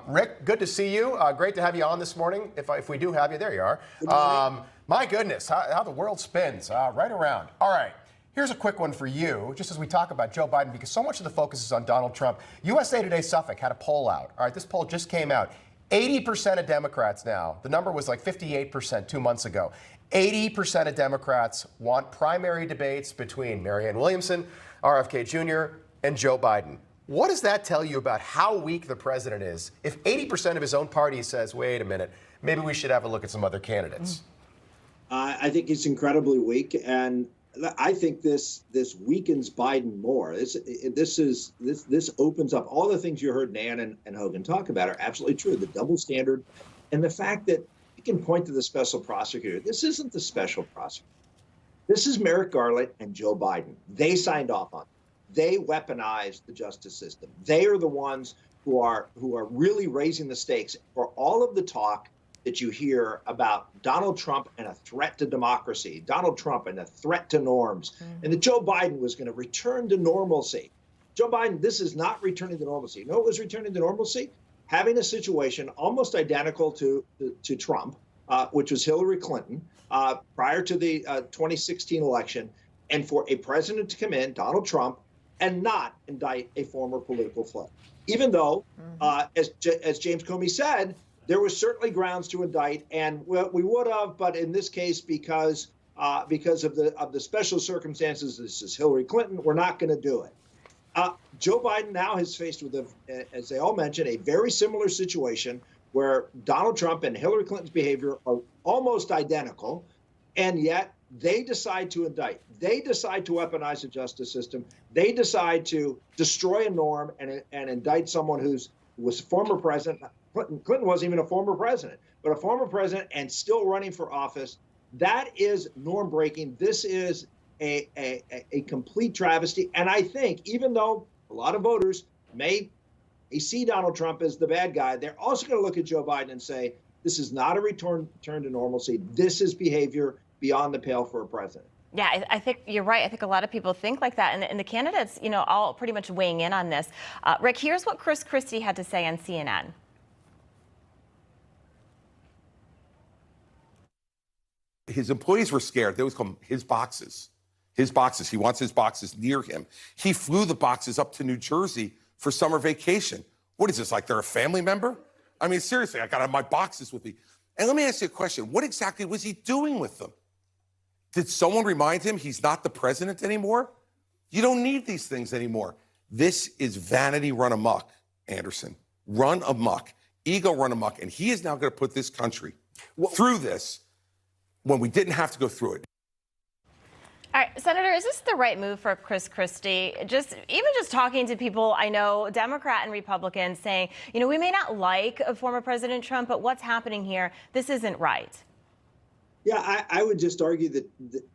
Rick, good to see you. Great to have you on this morning. If we do have you, there you are. My goodness, how the world spins right around. All right. Here's a quick one for you, just as we talk about Joe Biden, because so much of the focus is on Donald Trump. USA Today Suffolk had a poll out. All right, this poll just came out. 80% of Democrats now, the number was like 58% 2 months ago. 80% of Democrats want primary debates between Marianne Williamson, RFK Jr., and Joe Biden. What does that tell you about how weak the president is if 80% of his own party says, wait a minute, maybe we should have a look at some other candidates? I think he's incredibly weak, and I think this weakens Biden more. This opens up all the things you heard Nan and Hogan talk about are absolutely true. The double standard, and the fact that you can point to the special prosecutor. This isn't the special prosecutor. This is Merrick Garland and Joe Biden. They signed off on it. They weaponized the justice system. They are the ones who are really raising the stakes for all of the talk that you hear about Donald Trump and a threat to democracy, Donald Trump and a threat to norms, and that Joe Biden was going to return to normalcy. Joe Biden, this is not returning to normalcy. You know what was returning to normalcy? Having a situation almost identical to Trump, which was Hillary Clinton, prior to the 2016 election, and for a president to come in, Donald Trump, and not indict a former political foe. Even though, as James Comey said, there was certainly grounds to indict, and we would have, but in this case, because of the special circumstances, this is Hillary Clinton, we're not going to do it. Joe Biden now is faced with, as they all mentioned, a very similar situation where Donald Trump and Hillary Clinton's behavior are almost identical, and yet they decide to indict. They decide to weaponize the justice system. They decide to destroy a norm and indict someone who was a former president. Clinton wasn't even a former president, but a former president and still running for office. That is norm breaking. This is a complete travesty. And I think even though a lot of voters may see Donald Trump as the bad guy, they're also going to look at Joe Biden and say, this is not a return to normalcy. This is behavior beyond the pale for a president. Yeah, I think you're right. I think a lot of people think like that. And the candidates, all pretty much weighing in on this. Rick, here's what Christie had to say on CNN. His employees were scared. They always call them his boxes. His boxes. He wants his boxes near him. He flew the boxes up to New Jersey for summer vacation. What is this, like they're a family member? I mean, seriously, I got to have my boxes with me. And let me ask you a question. What exactly was he doing with them? Did someone remind him he's not the president anymore? You don't need these things anymore. This is vanity run amok, Anderson. Run amok. Ego run amok. And he is now going to put this country through this when we didn't have to go through it. All right, Senator, is this the right move for Christie? Just talking to people I know, Democrat and Republicans, saying, we may not like former President Trump, but what's happening here, this isn't right. Yeah, I would just argue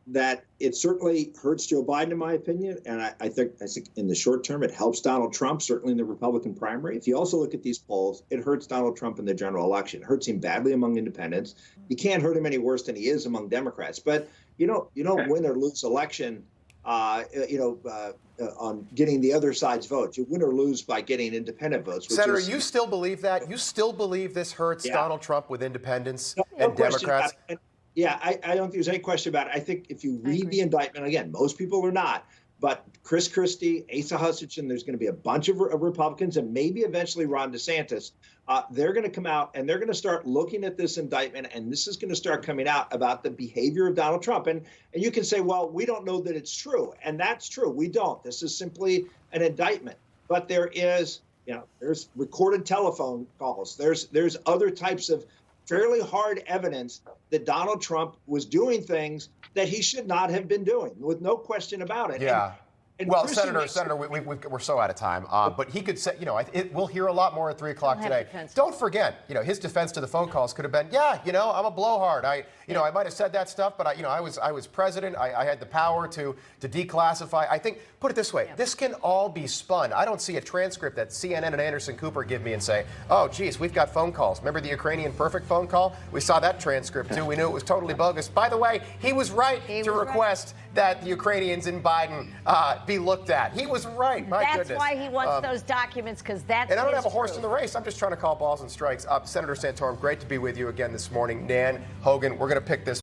that it certainly hurts Joe Biden, in my opinion, and I think in the short term it helps Donald Trump, certainly in the Republican primary. If you also look at these polls, it hurts Donald Trump in the general election. It hurts him badly among independents. You can't hurt him any worse than he is among Democrats. But you don't win or lose election, on getting the other side's votes. You win or lose by getting independent votes. Senator, you still believe that? You still believe this hurts Donald Trump with independents and Democrats? Yeah, I don't think there's any question about it. I think if you read the indictment, again, most people are not, but Christie, Asa Hutchinson, there's going to be a bunch of Republicans and maybe eventually Ron DeSantis. They're going to come out and they're going to start looking at this indictment, and this is going to start coming out about the behavior of Donald Trump. And you can say, well, we don't know that it's true. And that's true. We don't. This is simply an indictment. But there's recorded telephone calls. There's other types of fairly hard evidence that Donald Trump was doing things that he should not have been doing, with no question about it. Yeah. Well, Senator, we're so out of time. But he could say, we'll hear a lot more at 3 o'clock today. Don't forget, his defense to the phone calls could have been, I'm a blowhard. I might have said that stuff, but I was president. I had the power to declassify. I think, put it this way, this can all be spun. I don't see a transcript that CNN and Anderson Cooper give me and say, oh, geez, we've got phone calls. Remember the Ukrainian perfect phone call? We saw that transcript too. We knew it was totally bogus. By the way, he was right to request that the Ukrainians and Biden be looked at. He was right. My That's goodness. why he wants those documents, because that's And I don't his have a horse proof. in the race. I'm just trying to call balls and strikes. Senator Santorum, great to be with you again this morning. Nan, Hogan, we're going to pick this